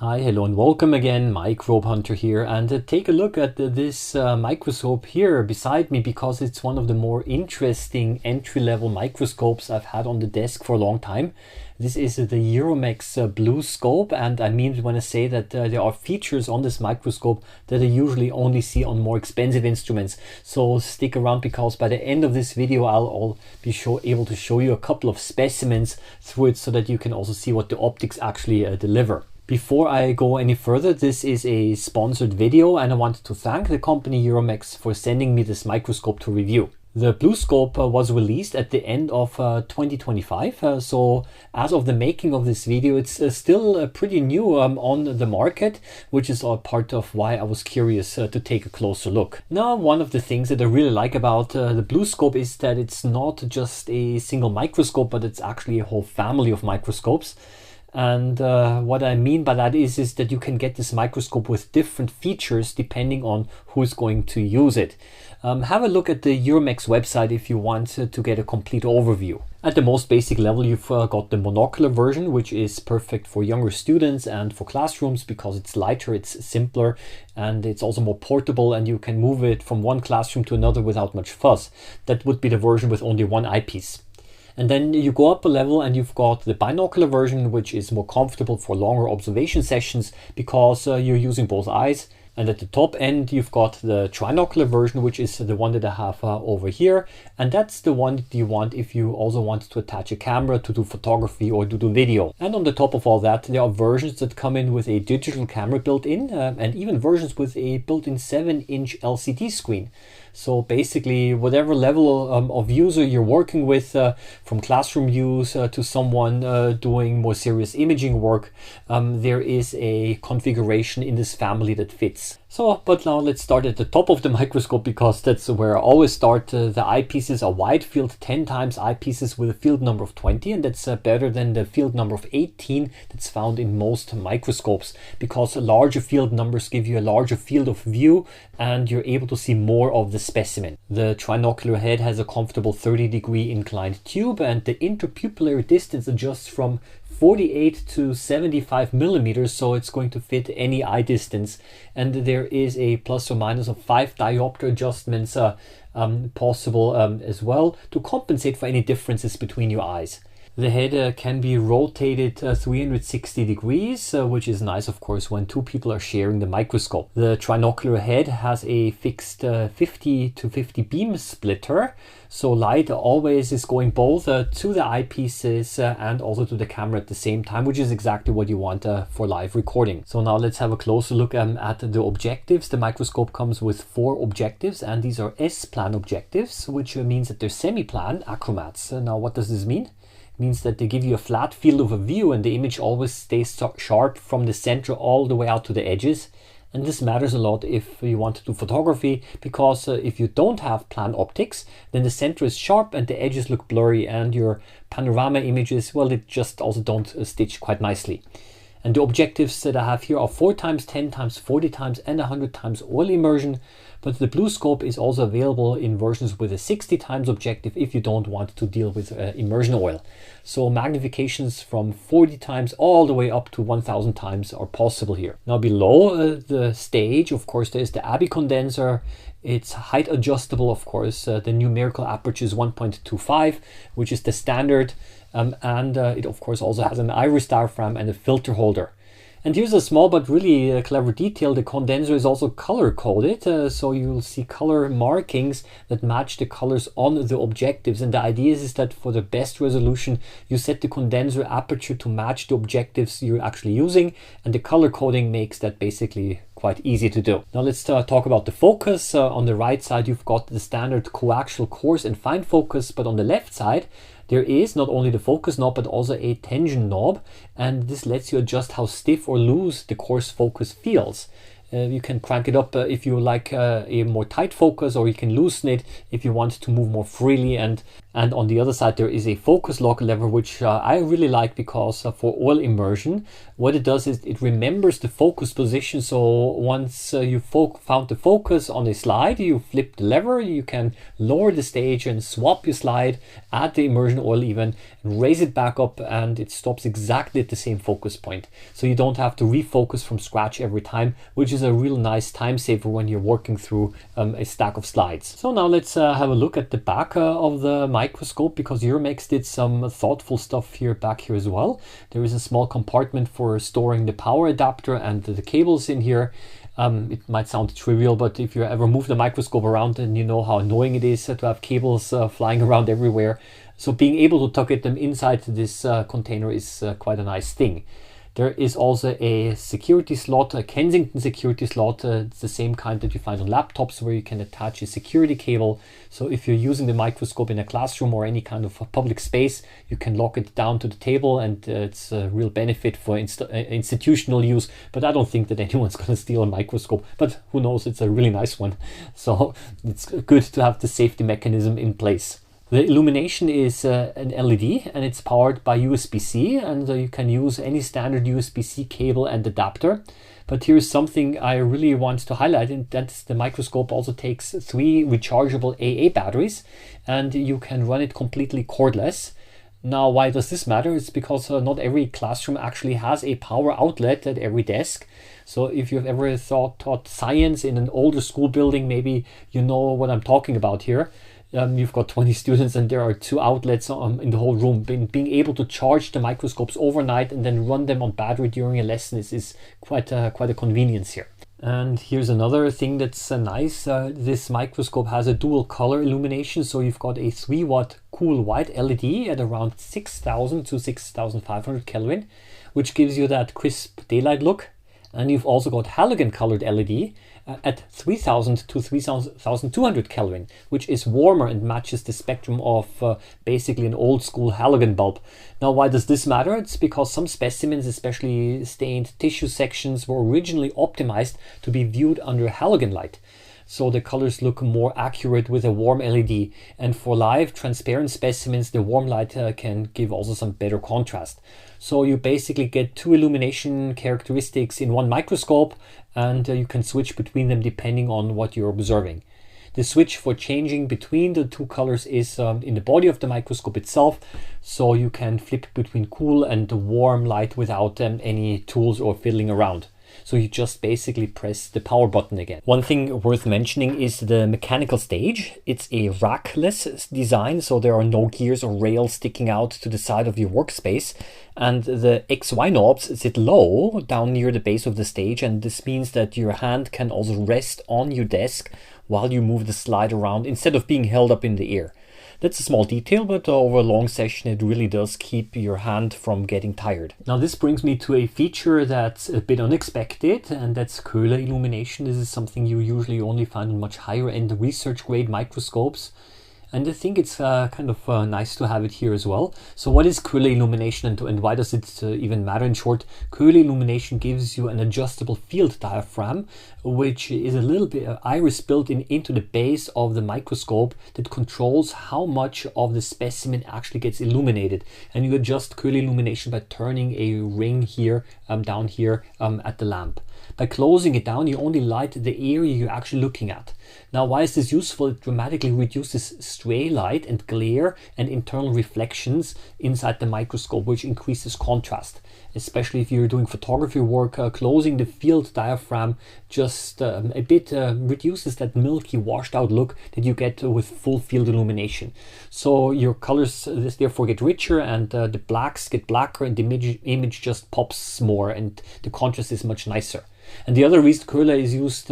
Hi, hello and welcome again, Microbe Hunter here, and take a look at this microscope here beside me because it's one of the more interesting entry-level microscopes I've had on the desk for a long time. This is the Euromex BlueScope, and I mean when I say that there are features on this microscope that I usually only see on more expensive instruments. So stick around because by the end of this video I'll be able to show you a couple of specimens through it so that you can also see what the optics actually deliver. Before I go any further, this is a sponsored video and I wanted to thank the company Euromex for sending me this microscope to review. The BlueScope was released at the end of 2025, so as of the making of this video it's still pretty new on the market, which is part of why I was curious to take a closer look. Now, one of the things that I really like about the BlueScope is that it's not just a single microscope, but it's actually a whole family of microscopes. And what I mean by that is that you can get this microscope with different features depending on who's going to use it. Have a look at the Euromex website if you want to get a complete overview. At the most basic level, you've got the monocular version, which is perfect for younger students and for classrooms because it's lighter, it's simpler, and it's also more portable, and you can move it from one classroom to another without much fuss. That would be the version with only one eyepiece. And then you go up a level and you've got the binocular version, which is more comfortable for longer observation sessions because you're using both eyes. And at the top end, you've got the trinocular version, which is the one that I have over here. And that's the one that you want if you also want to attach a camera to do photography or to do video. And on the top of all that, there are versions that come in with a digital camera built in and even versions with a built-in 7-inch LCD screen. So basically, whatever level of user you're working with, from classroom use to someone doing more serious imaging work, there is a configuration in this family that fits. So, but now let's start at the top of the microscope because that's where I always start. The eyepieces are wide field 10 times eyepieces with a field number of 20, and that's better than the field number of 18 that's found in most microscopes because larger field numbers give you a larger field of view and you're able to see more of the specimen. The trinocular head has a comfortable 30-degree inclined tube, and the interpupillary distance adjusts from 48 to 75 millimeters, so it's going to fit any eye distance, and there is a plus or minus of 5 diopter adjustments possible as well to compensate for any differences between your eyes. The head can be rotated 360 degrees, which is nice, of course, when two people are sharing the microscope. The trinocular head has a fixed 50 to 50 beam splitter, so light always is going both to the eyepieces and also to the camera at the same time, which is exactly what you want for live recording. So now let's have a closer look at the objectives. The microscope comes with 4 objectives, and these are S-plan objectives, which means that they're semi-plan achromats. Now, what does this mean? Means that they give you a flat field of view and the image always stays sharp from the center all the way out to the edges. And this matters a lot if you want to do photography because if you don't have plan optics, then the center is sharp and the edges look blurry and your panorama images, well, they just also don't stitch quite nicely. And the objectives that I have here are 4 times, 10 times, 40 times and 100 times oil immersion. But the BlueScope is also available in versions with a 60 times objective if you don't want to deal with immersion oil. So magnifications from 40 times all the way up to 1000 times are possible here. Now below the stage, of course, there is the Abbey condenser. It's height adjustable, of course. The numerical aperture is 1.25, which is the standard. And it, of course, also has an iris diaphragm and a filter holder. And here's a small but really clever detail. The condenser is also color coded, so you'll see color markings that match the colors on the objectives. And the idea is that for the best resolution, you set the condenser aperture to match the objectives you're actually using, and the color coding makes that basically quite easy to do. Now let's talk about the focus. On the right side, you've got the standard coaxial coarse and fine focus, but on the left side, there is not only the focus knob but also a tension knob, and this lets you adjust how stiff or loose the coarse focus feels. You can crank it up if you like a more tight focus, or you can loosen it if you want to move more freely. And And on the other side, there is a focus lock lever, which I really like because for oil immersion, what it does is it remembers the focus position. So once you found the focus on a slide, you flip the lever, you can lower the stage and swap your slide, add the immersion oil even, and raise it back up, and it stops exactly at the same focus point. So you don't have to refocus from scratch every time, which is a real nice time saver when you're working through a stack of slides. So now let's have a look at the back of the Microscope, because Euromex did some thoughtful stuff here back here as well. There is a small compartment for storing the power adapter and the cables in here. It might sound trivial, but if you ever move the microscope around, then you know how annoying it is to have cables flying around everywhere. So being able to tuck them inside this container is quite a nice thing. There is also a security slot, a Kensington security slot. It's the same kind that you find on laptops, where you can attach a security cable. So if you're using the microscope in a classroom or any kind of public space, you can lock it down to the table, and it's a real benefit for institutional use. But I don't think that anyone's going to steal a microscope, but who knows, it's a really nice one. So it's good to have the safety mechanism in place. The illumination is an LED, and it's powered by USB-C, and you can use any standard USB-C cable and adapter. But here's something I really want to highlight, and that's the microscope also takes 3 rechargeable AA batteries, and you can run it completely cordless. Now, why does this matter? It's because not every classroom actually has a power outlet at every desk. So if you've ever taught science in an older school building, maybe you know what I'm talking about here. You've got 20 students and there are 2 outlets in the whole room. Being able to charge the microscopes overnight and then run them on battery during a lesson is quite a convenience here. And here's another thing that's nice. This microscope has a dual color illumination. So you've got a 3-watt cool white LED at around 6000 to 6500 Kelvin, which gives you that crisp daylight look. And you've also got halogen colored LED at 3000 to 3200 Kelvin, which is warmer and matches the spectrum of basically an old school halogen bulb. Now, why does this matter? It's because some specimens, especially stained tissue sections, were originally optimized to be viewed under halogen light. So the colors look more accurate with a warm LED. And for live transparent specimens, the warm light can give also some better contrast. So you basically get 2 illumination characteristics in one microscope, and you can switch between them depending on what you're observing. The switch for changing between the 2 colors is in the body of the microscope itself, so you can flip between cool and warm light without any tools or fiddling around. So you just basically press the power button again. One thing worth mentioning is the mechanical stage. It's a rackless design, so there are no gears or rails sticking out to the side of your workspace. And the XY knobs sit low down near the base of the stage, and this means that your hand can also rest on your desk while you move the slide around instead of being held up in the air. That's a small detail, but over a long session it really does keep your hand from getting tired. Now this brings me to a feature that's a bit unexpected, and that's Köhler illumination. This is something you usually only find in much higher end research grade microscopes. And I think it's kind of nice to have it here as well. So what is Köhler illumination, and why does it even matter? In short, Köhler illumination gives you an adjustable field diaphragm, which is a little bit iris built into the base of the microscope that controls how much of the specimen actually gets illuminated. And you adjust Köhler illumination by turning a ring here, down here at the lamp. By closing it down, you only light the area you're actually looking at. Now, why is this useful? It dramatically reduces stray light and glare and internal reflections inside the microscope, which increases contrast. Especially if you're doing photography work, closing the field diaphragm just a bit reduces that milky washed out look that you get with full field illumination. So your colors therefore get richer, and the blacks get blacker, and the image just pops more, and the contrast is much nicer. And the other reason Köhler is used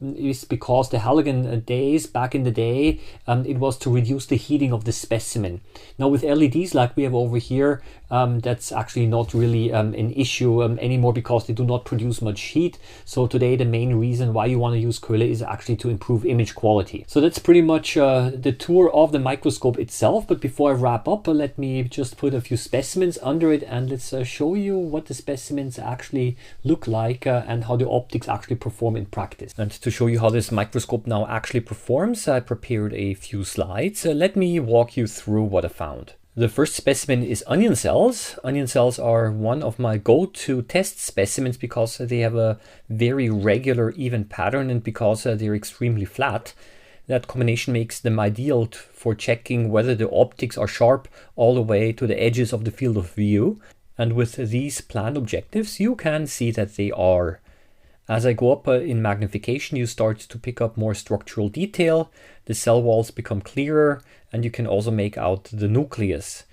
is because the halogen days back in the day, it was to reduce the heating of the specimen. Now with LEDs like we have over here, that's actually not really an issue anymore because they do not produce much heat. So today the main reason why you want to use Köhle is actually to improve image quality. So that's pretty much the tour of the microscope itself. But before I wrap up, let me just put a few specimens under it, and let's show you what the specimens actually look like and how the optics actually perform in practice. And to show you how this microscope now actually performs, I prepared a few slides. Let me walk you through what I found. The first specimen is onion cells. Onion cells are one of my go-to test specimens because they have a very regular, even pattern, and because they're extremely flat. That combination makes them ideal for checking whether the optics are sharp all the way to the edges of the field of view. And with these planned objectives, you can see that they are. As I go up in magnification, you start to pick up more structural detail, the cell walls become clearer, and you can also make out the nucleus.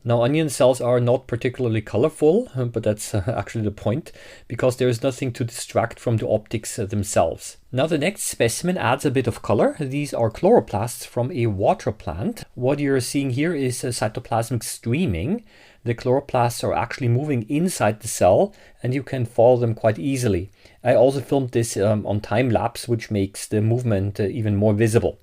Now, onion cells are not particularly colorful, but that's actually the point, because there is nothing to distract from the optics themselves. Now, the next specimen adds a bit of color. These are chloroplasts from a water plant. What you're seeing here is cytoplasmic streaming. The chloroplasts are actually moving inside the cell, and you can follow them quite easily. I also filmed this on time lapse, which makes the movement even more visible.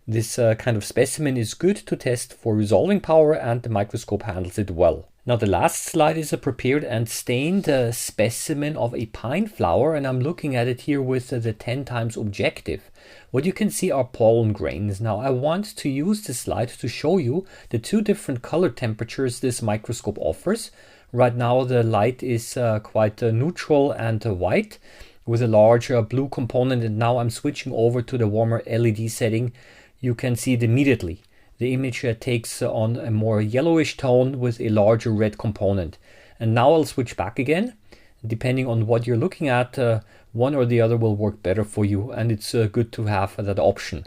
This kind of specimen is good to test for resolving power, and the microscope handles it well. Now, the last slide is a prepared and stained specimen of a pine flower, and I'm looking at it here with the 10 times objective. What you can see are pollen grains. Now, I want to use this slide to show you the two different color temperatures this microscope offers. Right now, the light is quite neutral and white with a large blue component, and now I'm switching over to the warmer LED setting. You can see it immediately. The image takes on a more yellowish tone with a larger red component. And now I'll switch back again. Depending on what you're looking at, one or the other will work better for you, and it's good to have that option.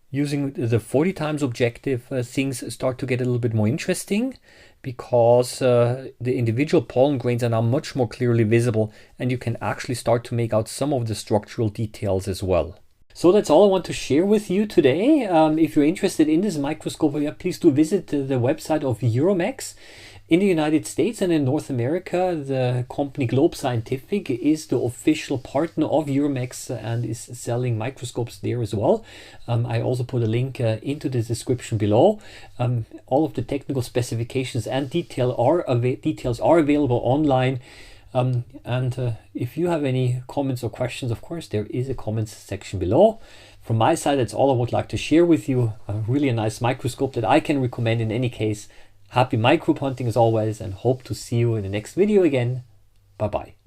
Using the 40 times objective, things start to get a little bit more interesting because the individual pollen grains are now much more clearly visible, and you can actually start to make out some of the structural details as well. So that's all I want to share with you today. If you're interested in this microscope, please do visit the website of Euromex. In the United States and in North America, the company Globe Scientific is the official partner of Euromex and is selling microscopes there as well. I also put a link into the description below. All of the technical specifications and details are available online. If you have any comments or questions, of course, there is a comments section below. From my side, that's all I would like to share with you. Really a nice microscope that I can recommend in any case. Happy microbe hunting as always, and hope to see you in the next video again. Bye bye.